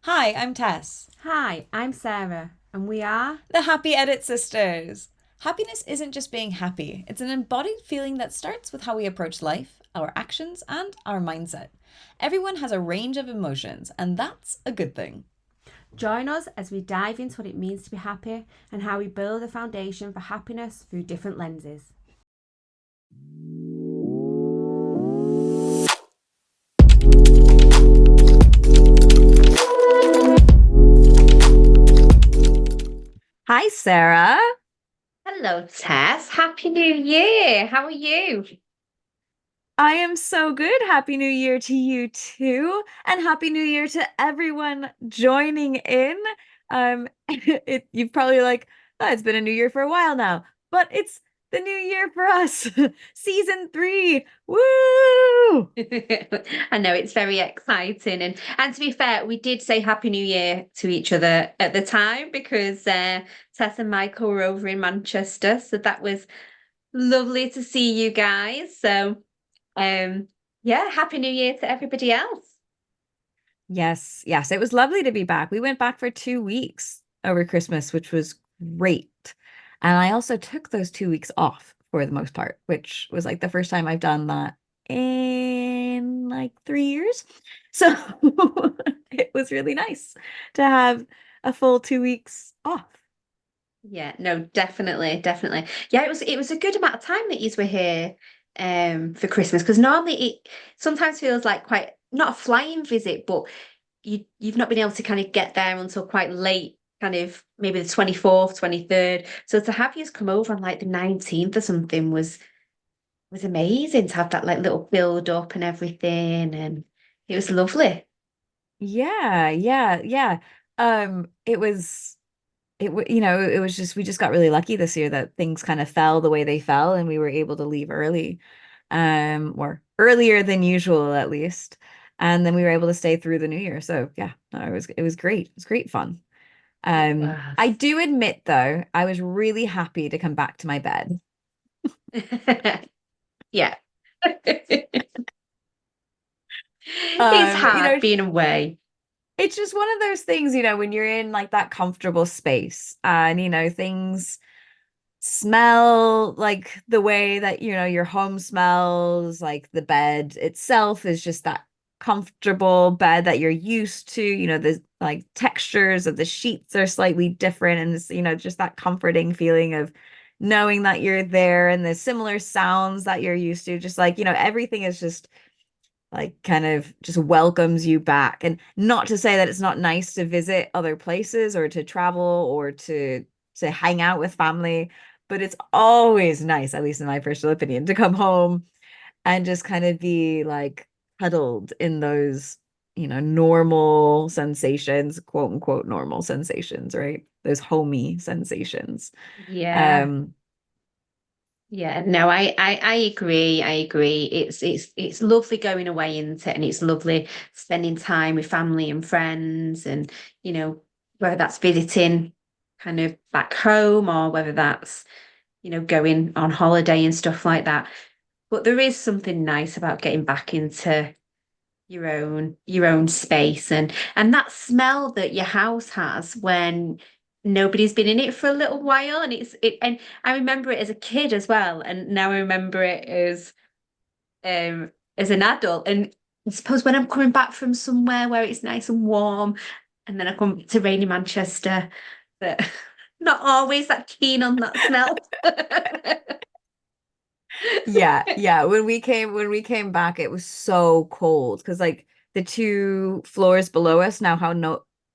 Hi, I'm Tess, Hi, I'm Sarah, and we are. the Happy Edit Sisters. Happiness isn't just being happy, it's an embodied feeling that starts with how we approach life, our actions, and our mindset. Everyone has a range of emotions, and that's a good thing. Join us as we dive into what it means to be happy and how we build a foundation for happiness through different lenses. Hi, Sarah. Hello, Tess. Happy New Year. How are you? I am so good. Happy New Year to you too, and Happy New Year to everyone joining in. You've probably like, oh, it's been a new year for a while now, but it's the new year for us. Season 3. Woo! I know it's very exciting, and to be fair, we did say Happy New Year to each other at the time because Tess and Michael were over in Manchester, so that was lovely to see you guys. So, um, yeah, Happy New Year to everybody else. Yes, yes, it was lovely to be back. We went back for 2 weeks over Christmas, which was great. And I also took those 2 weeks off for the most part, which was like the first time I've done that in like 3 years. So it was really nice to have a full 2 weeks off. Yeah, no, definitely, definitely. Yeah, it was a good amount of time that you were here for Christmas because normally it sometimes feels like quite not a flying visit, but you've not been able to kind of get there until quite late, kind of maybe the 24th, 23rd. So to have you come over on like the 19th or something was amazing to have that like little build up and everything, and it was lovely. Yeah, yeah, yeah. It was it was just we just got really lucky this year that things kind of fell the way they fell and we were able to leave early, or earlier than usual at least. And then we were able to stay through the new year. So yeah, no, it was great. It was great fun. It I was. do admit though, I was really happy to come back to my bed. Yeah. It's You hard know, being away. it's just one of those things, when you're in like that comfortable space and things smell like the way that your home smells, like the bed itself is just that comfortable bed that you're used to. The like textures of the sheets are slightly different, and it's just that comforting feeling of knowing that you're there, and the similar sounds that you're used to, just like everything is just like kind of just welcomes you back. And not to say that it's not nice to visit other places or to travel or to hang out with family, but it's always nice, at least in my personal opinion, to come home and just kind of be like huddled in those normal sensations, quote unquote normal sensations, right? Those homey sensations. Yeah. um Yeah, no, I agree. I agree. It's lovely going away into it, and it's lovely spending time with family and friends, and whether that's visiting kind of back home or whether that's going on holiday and stuff like that. But there is something nice about getting back into your own space, and that smell that your house has when nobody's been in it for a little while, and and I remember it as a kid as well, and now I remember it as an adult. And I suppose when I'm coming back from somewhere where it's nice and warm, and then I come to rainy Manchester, but not always that keen on that smell. Yeah, yeah. When we came back, it was so cold because like the two floors below us now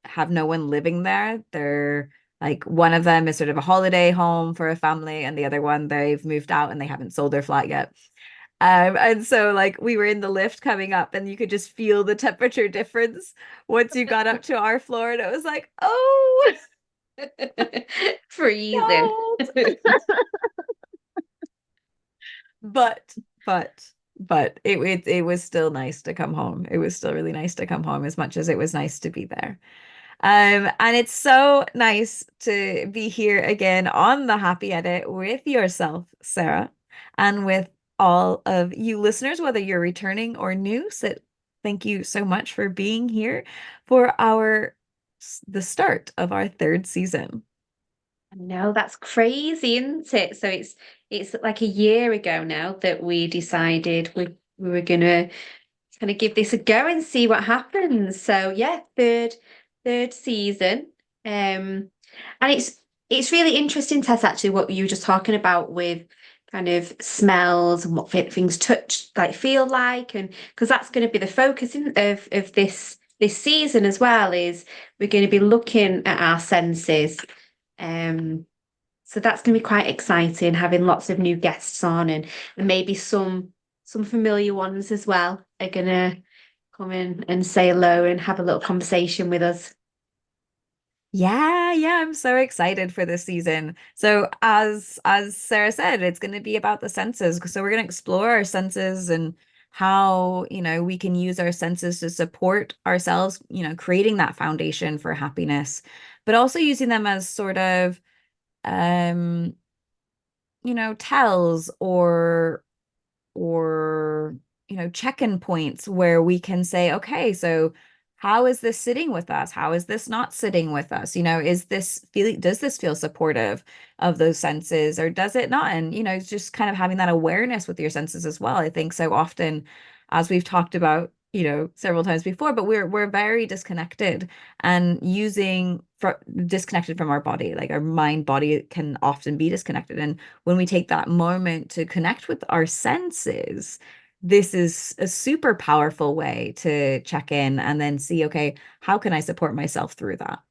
have no one living there. They're like one of them is sort of a holiday home for a family, and the other one they've moved out and they haven't sold their flat yet. And so like we were in the lift coming up, and you could just feel the temperature difference once you got up to our floor, and it was like, oh, Freezing. cold. But but but it was still nice to come home. It was still really nice to come home as much as it was nice to be there. And it's so nice to be here again on the Happy Edit with yourself, Sarah, and with all of you listeners, whether you're returning or new. So thank you so much for being here for our the start of our third season. No, that's crazy, isn't it? So it's like a year ago now that we decided we were gonna kind of give this a go and see what happens. So yeah, third season. And it's really interesting, Tess, actually, what you were just talking about with kind of smells and what things touch like feel like, and because that's going to be the focus of this season as well, is we're going to be looking at our senses. So that's going to be quite exciting, having lots of new guests on, and maybe some familiar ones as well are going to come in and say hello and have a little conversation with us. Yeah, I'm so excited for this season. So as Sarah said, it's going to be about the senses. So we're going to explore our senses and how, we can use our senses to support ourselves, creating that foundation for happiness, but also using them as sort of um, tells or check-in points where we can say, okay, so how is this sitting with us? How is this not sitting with us? Does this feel supportive of those senses or does it not? And it's just kind of having that awareness with your senses as well. I think so often, as we've talked about, several times before, but we're very disconnected and disconnected from our body. Like our mind body can often be disconnected. And when we take that moment to connect with our senses, this is a super powerful way to check in and then see, okay, how can I support myself through that?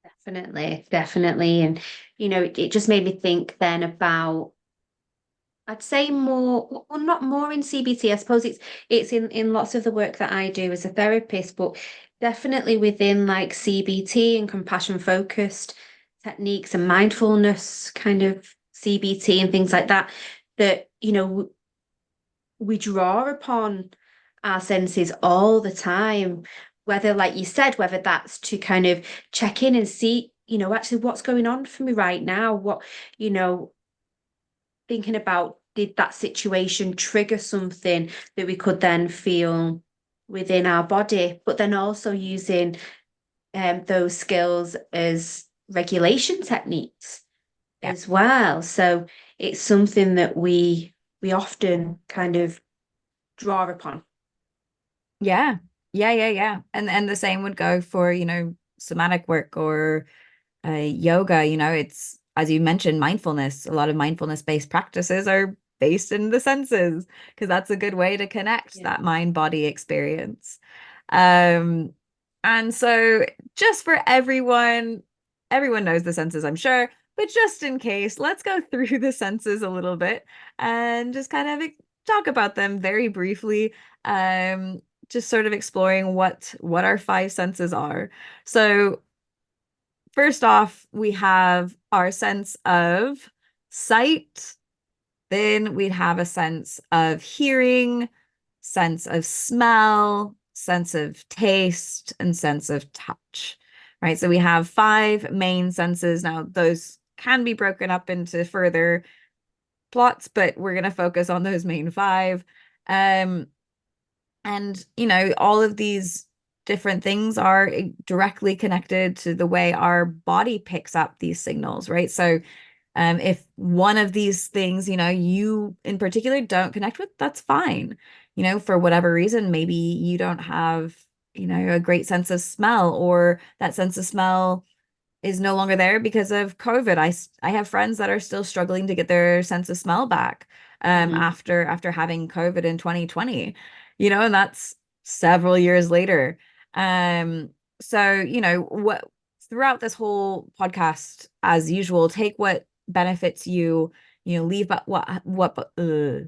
Definitely, definitely. And it just made me think then about, I'd say more, well, not more in CBT. I suppose it's in lots of the work that I do as a therapist, but definitely within like CBT and compassion focused techniques and mindfulness kind of CBT and things like that, that we draw upon our senses all the time, whether, like you said, whether that's to kind of check in and see, actually what's going on for me right now, you know, thinking about, did that situation trigger something that we could then feel within our body, but then also using those skills as regulation techniques Yeah. as well. So it's something that we often kind of draw upon. Yeah. Yeah. And the same would go for, somatic work or yoga. It's, as you mentioned, mindfulness. A lot of mindfulness-based practices are based in the senses because that's a good way to connect Yeah. that mind-body experience. Um, and so just for everyone knows the senses, I'm sure, but just in case, let's go through the senses a little bit and just kind of talk about them very briefly. Just sort of exploring what our five senses are. So first off, we have our sense of sight. Then we'd have a sense of hearing, sense of smell, sense of taste, and sense of touch. Right. So we have five main senses. Now, those can be broken up into further plots, but we're going to focus on those main five. Um, and, all of these different things are directly connected to the way our body picks up these signals, right? So if one of these things, you in particular don't connect with, that's fine. For whatever reason, maybe you don't have, a great sense of smell, or that sense of smell is no longer there because of COVID. I have friends that are still struggling to get their sense of smell back Mhm. after having COVID in 2020, and that's several years later. Um, so, what throughout this whole podcast, as usual, take what benefits you, leave but what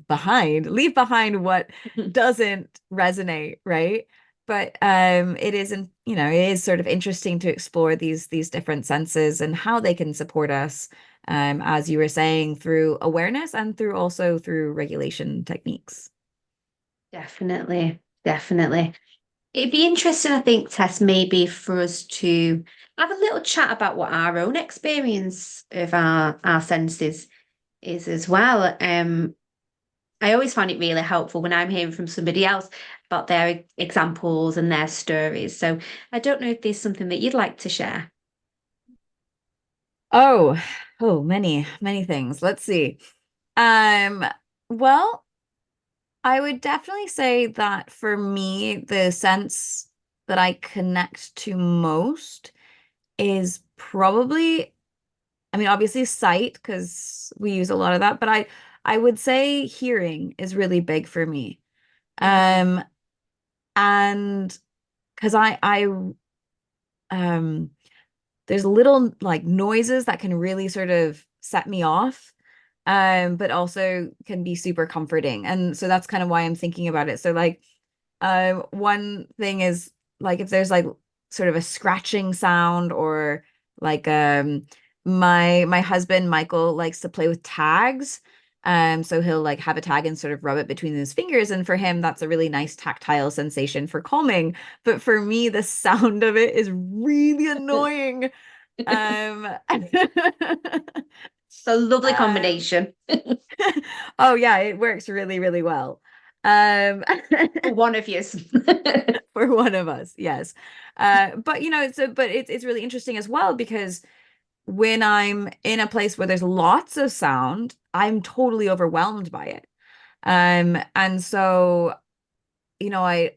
behind, leave behind what doesn't resonate, right? But it isn't, it is sort of interesting to explore these different senses and how they can support us, as you were saying, through awareness and through regulation techniques. Definitely, definitely. It'd be interesting, I think, Tess, maybe for us to have a little chat about what our own experience of our senses is as well. I always find it really helpful when I'm hearing from somebody else about their examples and their stories. So I don't know if there's something that you'd like to share. Oh, oh, many things. Let's see. Um, well, I would definitely say that for me, the sense that I connect to most is probably, I mean, obviously sight, because we use a lot of that, but I would say hearing is really big for me. Mm, Um, and because um there's little like noises that can really sort of set me off, but also can be super comforting. And so that's kind of why I'm thinking about it. So like one thing is like if there's like sort of a scratching sound, or like my husband Michael likes to play with tags. So he'll like have a tag and sort of rub it between his fingers, and for him that's a really nice tactile sensation for calming. But for me, the sound of it is really annoying. Um, a lovely um, combination oh yeah, it works really, really well. Um, for one of you. for one of us, yes. But you know, it's really interesting as well, because when I'm in a place where there's lots of sound, I'm totally overwhelmed by it. And so, you know,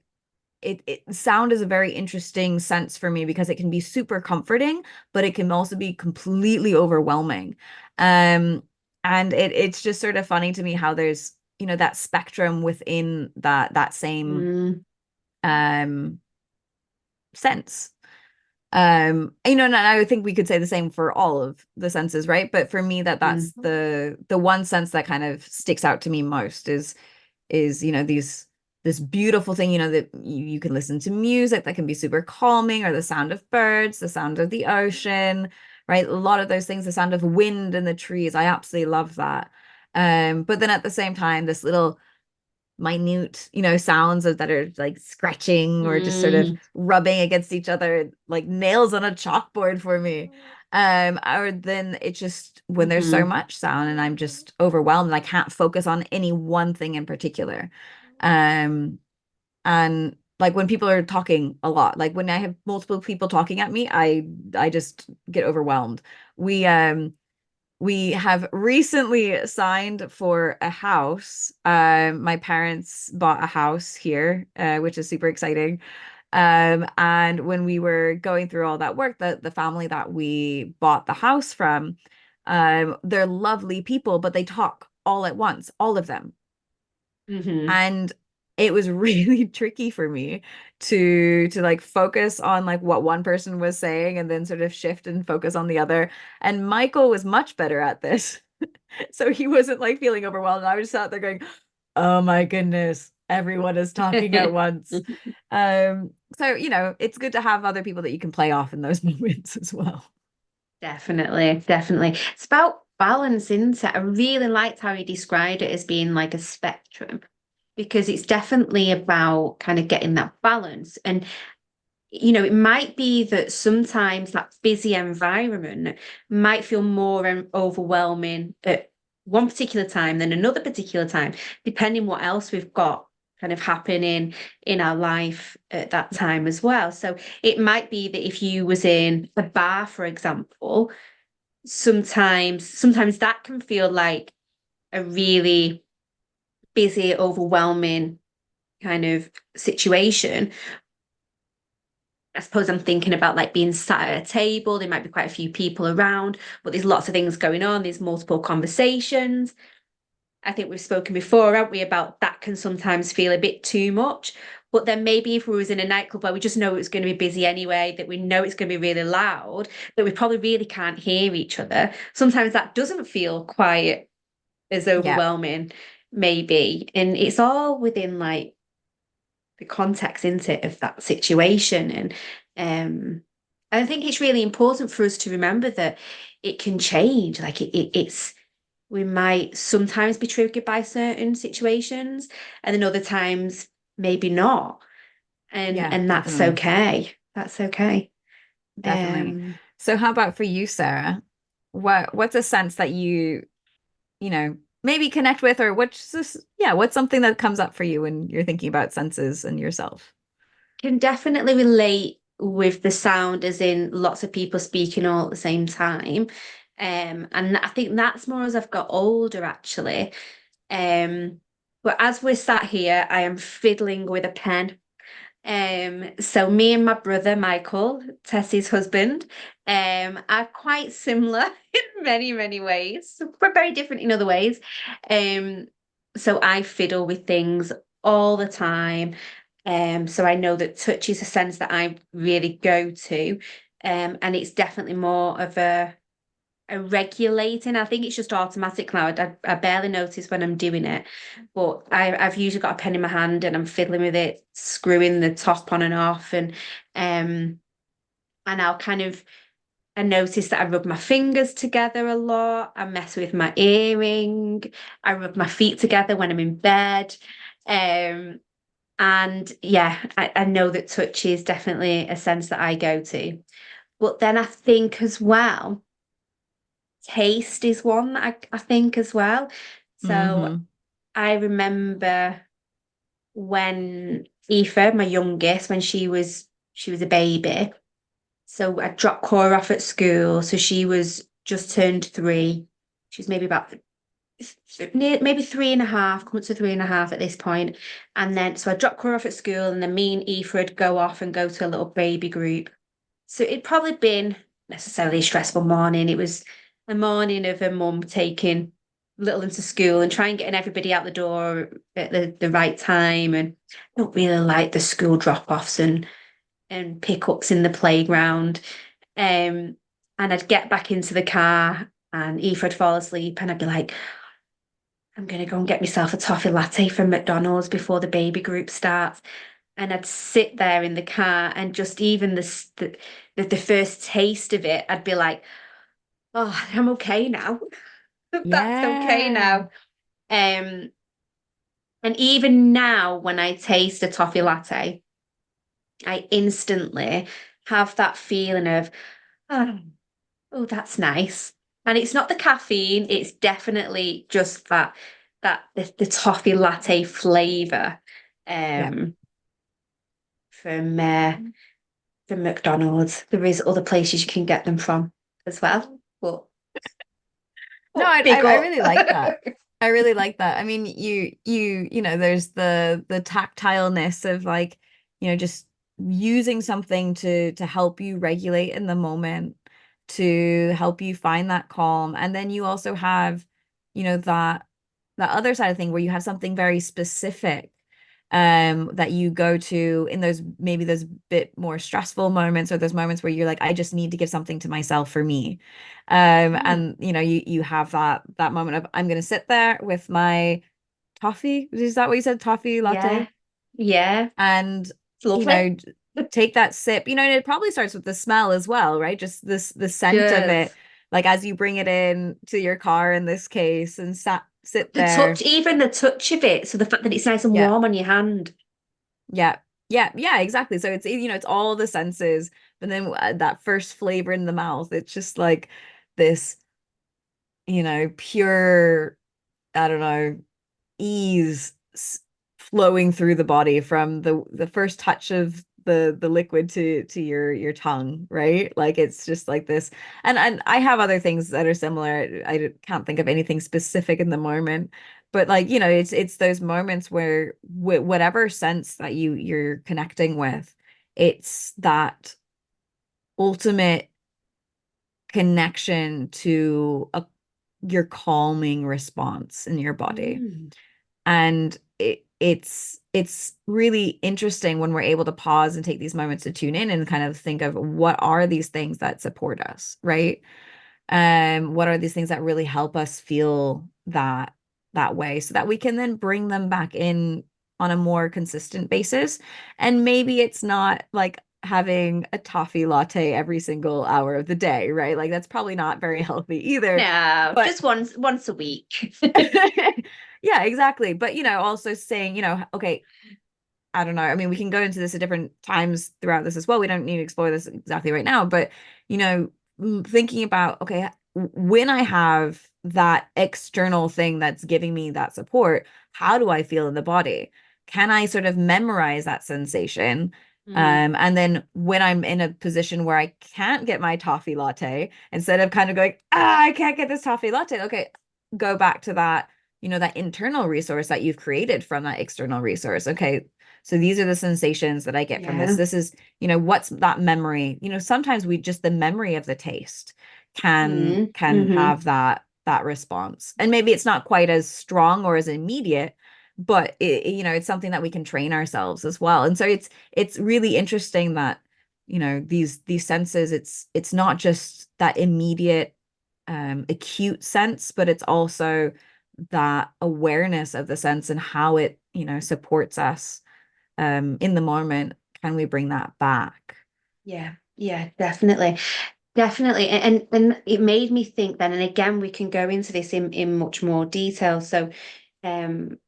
sound is a very interesting sense for me, because it can be super comforting, but it can also be completely overwhelming. Um, and it's just sort of funny to me how there's, you know, that spectrum within that same Mm, um sense. You know, and I would think we could say the same for all of the senses, right? But for me, that's mm, the one sense that kind of sticks out to me most is, you know, this beautiful thing, you know, that you can listen to music that can be super calming, or the sound of birds, the sound of the ocean, right? A lot of those things, the sound of wind in the trees, I absolutely love that. But then at the same time, this little minute, you know, sounds that are like scratching or just sort of mm, rubbing against each other, like nails on a chalkboard for me. Or then it's just when there's so mhm. much sound and I'm just overwhelmed and I can't focus on any one thing in particular. Um, and like when people are talking a lot, like when I have multiple people talking at me, I just get overwhelmed. We have recently signed for a house. My parents bought a house here, which is super exciting. And when we were going through all that work, the family that we bought the house from, they're lovely people, but they talk all at once, all of them. Mhm. And it was really tricky for me to like focus on like what one person was saying and then sort of shift and focus on the other. And Michael was much better at this. So he wasn't like feeling overwhelmed. I was sat there going, "Oh my goodness, everyone is talking at once." So you know, it's good to have other people that you can play off in those moments as well. Definitely, definitely. It's about balance, isn't it? I really liked how you described it as being like a spectrum, because it's definitely about kind of getting that balance. And, it might be that sometimes that busy environment might feel more overwhelming at one particular time than another particular time, depending what else we've got kind of happening in our life at that time as well. So it might be that if you was in a bar, for example, sometimes that can feel like a really busy, overwhelming kind of situation. I suppose I'm thinking about like being sat at a table. There might be quite a few people around, but there's lots of things going on. There's multiple conversations. I think we've spoken before, haven't we, about that can sometimes feel a bit too much. But then maybe if we was in a nightclub where we just know it's going to be busy anyway, that we know it's going to be really loud, that we probably really can't hear each other. Sometimes that doesn't feel quite as Yeah, overwhelming, maybe. And it's all within like the context, isn't it, of that situation. And I think it's really important for us to remember that it can change. Like it's we might sometimes be triggered by certain situations, and then other times maybe not. And yeah, and that's definitely. okay. That's okay. Definitely. Um So how about for you, Sarah? What's a sense that you know, maybe connect with, or what's this, yeah, what's something that comes up for you when you're thinking about senses and yourself? Can definitely relate with the sound, as in lots of people speaking all at the same time. And I think that's more as I've got older, actually. But as we're sat here, I am fiddling with a pen. So me and my brother Michael, Tessie's husband, are quite similar in many, many ways. We're very different in other ways. Um, so I fiddle with things all the time. So I know that touch is a sense that I really go to. And it's definitely more of a regulating. I think it's just automatic now. I barely notice when I'm doing it, but I've usually got a pen in my hand and I'm fiddling with it, screwing the top on and off, and I'll kind of I notice that I rub my fingers together a lot. I mess with my earring. I rub my feet together when I'm in bed. Um, and yeah, I know that touch is definitely a sense that I go to. But then I think as well, taste is one that I think as well. So Mm-hmm. I remember when Aoife, my youngest, when she was a baby. So I dropped Cora off at school. So she was just turned 3. She was maybe about maybe 3.5, coming to 3.5 at this point. And then so I dropped Cora off at school, and then me and Aoife would go off and go to a little baby group. So it'd probably been necessarily a stressful morning. It was a morning of a mum taking little into school and trying getting everybody out the door at the right time. And I don't really like the school drop-offs and pickups in the playground. Um, and I'd get back into the car and Aoife would fall asleep and I'd be like, I'm gonna go and get myself a toffee latte from McDonald's before the baby group starts. And I'd sit there in the car and just even the first taste of it, I'd be like, oh, I'm okay now. That's okay Yeah. now. Um, and even now, when I taste a toffee latte, I instantly have that feeling of, oh, oh, that's nice. And it's not the caffeine, it's definitely just the toffee latte flavor Yeah. um from from McDonald's. There is other places you can get them from as well. But No, oh, I big I up. really like that. I really like that. I mean, you know, there's the tactileness of like, just using something to help you regulate in the moment, to help you find that calm. And then you also have, that other side of thing where you have something very specific that you go to in those, maybe those bit more stressful moments, or those moments where you're like, I just need to give something to myself for me. Mm, And you have that moment of, I'm gonna sit there with my toffee. Is that what you said? Toffee yeah, latte? yeah. And It's you lovely. know take that sip, and it probably starts with the smell as well, right? Just the scent of it, Does. like as you bring it in to your car in this case, and sit The touch, there. even the touch of it. So the fact that it's nice and Yeah, warm on your hand. yeah, yeah, exactly. So it's all the senses, but then that first flavor in the mouth, it's just like this, pure, I don't know, ease flowing through the body from the first touch of the liquid to your tongue, right? Like it's just like this. And I have other things that are similar. I can't think of anything specific in the moment, but like, it's those moments where whatever sense that you're connecting with, it's that ultimate connection to your calming response in your body. Mm. And it's really interesting when we're able to pause and take these moments to tune in and kind of think of, what are these things that support us, right? What are these things that really help us feel that way, so that we can then bring them back in on a more consistent basis. And maybe it's not like having a toffee latte every single hour of the day, right? Like that's probably not very healthy either. No, But just once a week. yeah, exactly. But also saying, okay, I don't know. I mean, we can go into this at different times throughout this as well. We don't need to explore this exactly right now, but you know, thinking about, okay, when I have that external thing that's giving me that support, how do I feel in the body? Can I sort of memorize that sensation? And then when I'm in a position where I can't get my toffee latte, instead of kind of going, I can't get this toffee latte, okay, go back to that, that internal resource that you've created from that external resource. Okay, so these are the sensations that I get from this. Yeah. This is, what's that memory? Sometimes the memory of the taste can Mm-hmm. have that response. And maybe it's not quite as strong or as immediate, but it's something that we can train ourselves as well. And so it's really interesting that, these senses, it's not just that immediate acute sense, but it's also that awareness of the sense and how it, supports us in the moment. Can we bring that back? Yeah, yeah, definitely. Definitely. And it made me think then, and again, we can go into this in much more detail. So, um,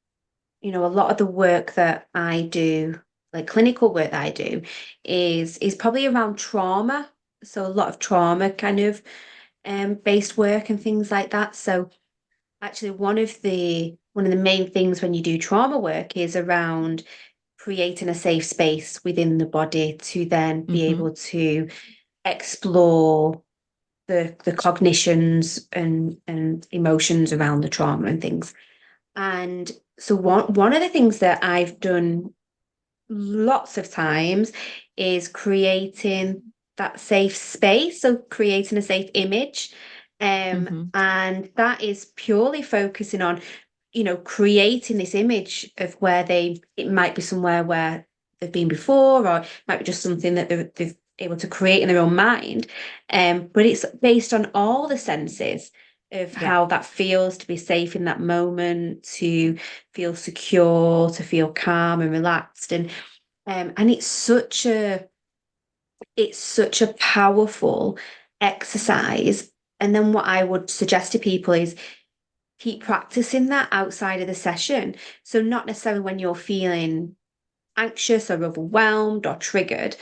a lot of the work that I do, like clinical work that I do, is probably around trauma. So a lot of trauma kind of based work and things like that. So actually one of the main things when you do trauma work is around creating a safe space within the body to then be Mm-hmm. able to explore the cognitions and emotions around the trauma and things. And so one of the things that I've done lots of times is creating that safe space, so creating a safe image. Mm-hmm. And that is purely focusing on, creating this image of where it might be somewhere where they've been before, or it might be just something that they've able to create in their own mind. But it's based on all the senses of Yeah. how that feels to be safe in that moment, to feel secure, to feel calm and relaxed. And it's such a powerful exercise. And then what I would suggest to people is keep practicing that outside of the session. So not necessarily when you're feeling anxious or overwhelmed or triggered,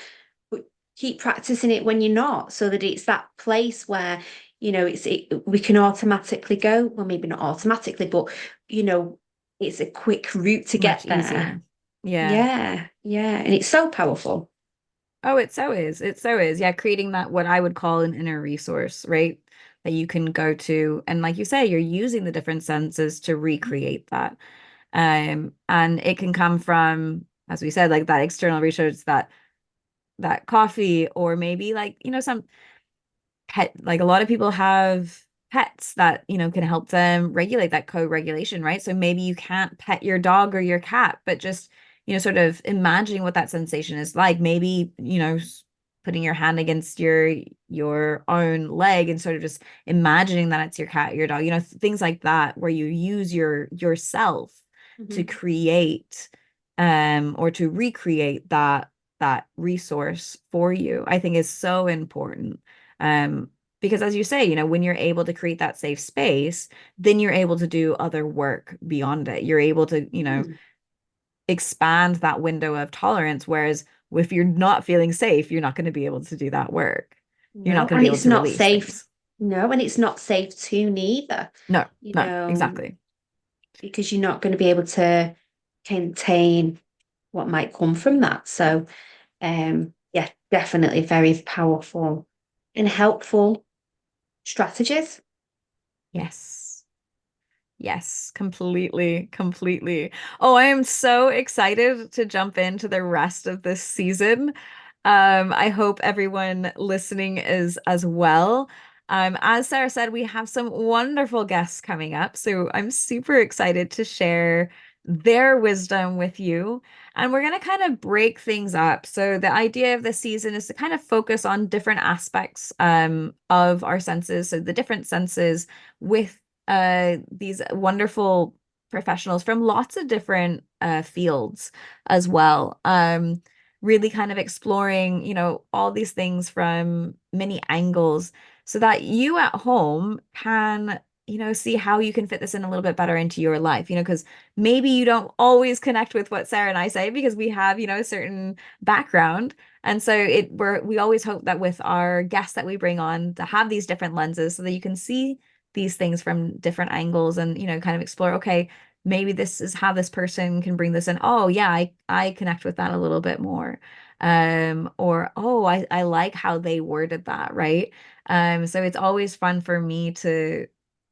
but keep practicing it when you're not, so that it's that place where, we can automatically go, well, maybe not automatically, but you know, it's a quick route to Much get there. easier. Yeah. Yeah, yeah. And it's so powerful. Oh, it so is. It so is. Yeah, creating that what I would call an inner resource, right? That you can go to. And like you say, you're using the different senses to recreate that. And it can come from, as we said, like that external research, that coffee, or maybe like, some pet, like a lot of people have pets that, can help them regulate that co-regulation, right? So maybe you can't pet your dog or your cat, but just, sort of imagining what that sensation is like. Maybe, putting your hand against your own leg and sort of just imagining that it's your cat, your dog, things like that, where you use yourself to Mhm. create or to recreate that resource for you, I think is so important. Um, because as you say, when you're able to create that safe space, then you're able to do other work beyond it. You're able to, Mm. expand that window of tolerance. Whereas if you're not feeling safe, you're not going to be able to do that work. You're not No, going to and be able it's to not release safe. things. No, and it's not safe to neither, No, you no, know, exactly. because you're not going to be able to contain what might come from that. So, yeah, definitely very powerful and helpful strategies. Yes. Yes, completely, completely. Oh, I am so excited to jump into the rest of this season. I hope everyone listening is as well. As Sarah said, we have some wonderful guests coming up, so I'm super excited to share their wisdom with you. And we're going to kind of break things up. So the idea of this season is to kind of focus on different aspects of our senses, so the different senses with these wonderful professionals from lots of different fields as well. Really kind of exploring, all these things from many angles so that you at home can see how you can fit this in a little bit better into your life, because maybe you don't always connect with what Sarah and I say because we have, a certain background. And so we always hope that with our guests that we bring on to have these different lenses so that you can see these things from different angles and, kind of explore, okay, maybe this is how this person can bring this in. Oh yeah, I connect with that a little bit more. Or oh, I like how they worded that, right? So it's always fun for me to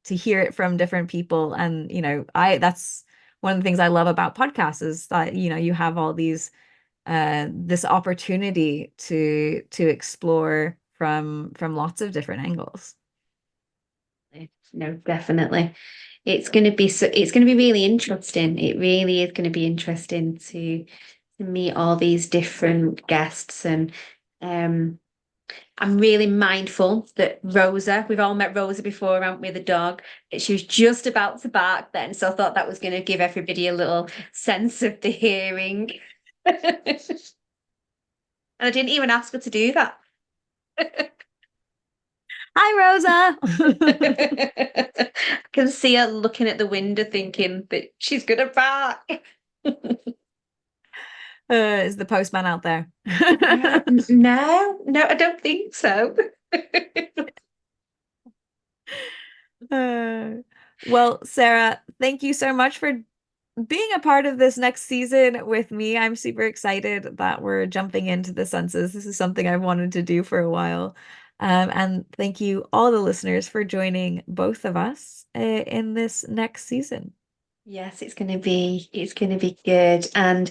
hear it from different people. And, that's one of the things I love about podcasts is that, you have all these this opportunity to explore from lots of different angles. No, definitely. It's going to be it's going to be really interesting. It really is going to be interesting to meet all these different guests. And I'm really mindful that Rosa, we've all met Rosa before, haven't we, the dog? She was just about to bark then. So I thought that was going to give everybody a little sense of the hearing. And I didn't even ask her to do that. Hi, Rosa. I can see her looking at the window thinking that she's going to bark. Is the postman out there? No, I don't think so. Well, Sarah, thank you so much for being a part of this next season with me. I'm super excited that we're jumping into the senses. This is something I've wanted to do for a while. And thank you, all the listeners, for joining both of us in this next season. Yes, it's going to be good. And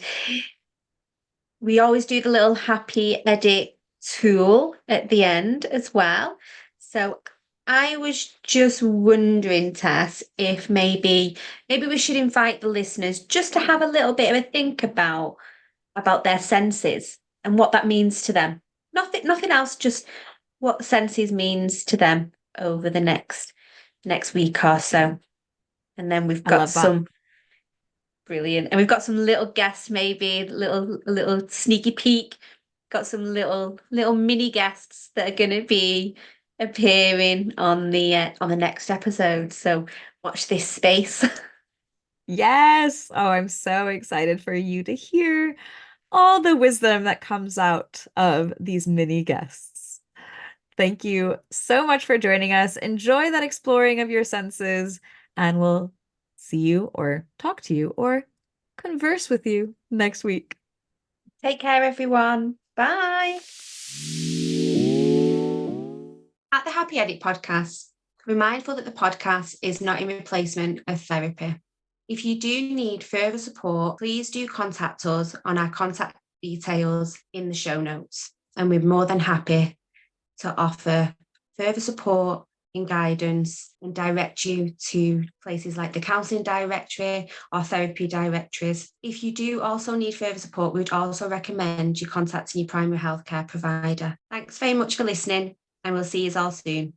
we always do the little happy edit tool at the end as well. So I was just wondering, Tess, if maybe we should invite the listeners just to have a little bit of a think about their senses and what that means to them. Nothing else, just what senses means to them over the next week or so. And then we've I got love that. some brilliant, and we've got some little guests, maybe a little sneaky peek. Got some little mini guests that are going to be appearing on the next episode. So watch this space. Yes. Oh, I'm so excited for you to hear all the wisdom that comes out of these mini guests. Thank you so much for joining us. Enjoy that exploring of your senses, and we'll see you or talk to you or converse with you next week. Take care, everyone. Bye. At the Happy Edit podcast, we're mindful that the podcast is not a replacement of therapy. If you do need further support, please do contact us on our contact details in the show notes. And we're more than happy to offer further support and guidance and direct you to places like the counselling directory or therapy directories. If you do also need further support, we would also recommend you contacting your primary healthcare provider. Thanks very much for listening, and we'll see you all soon.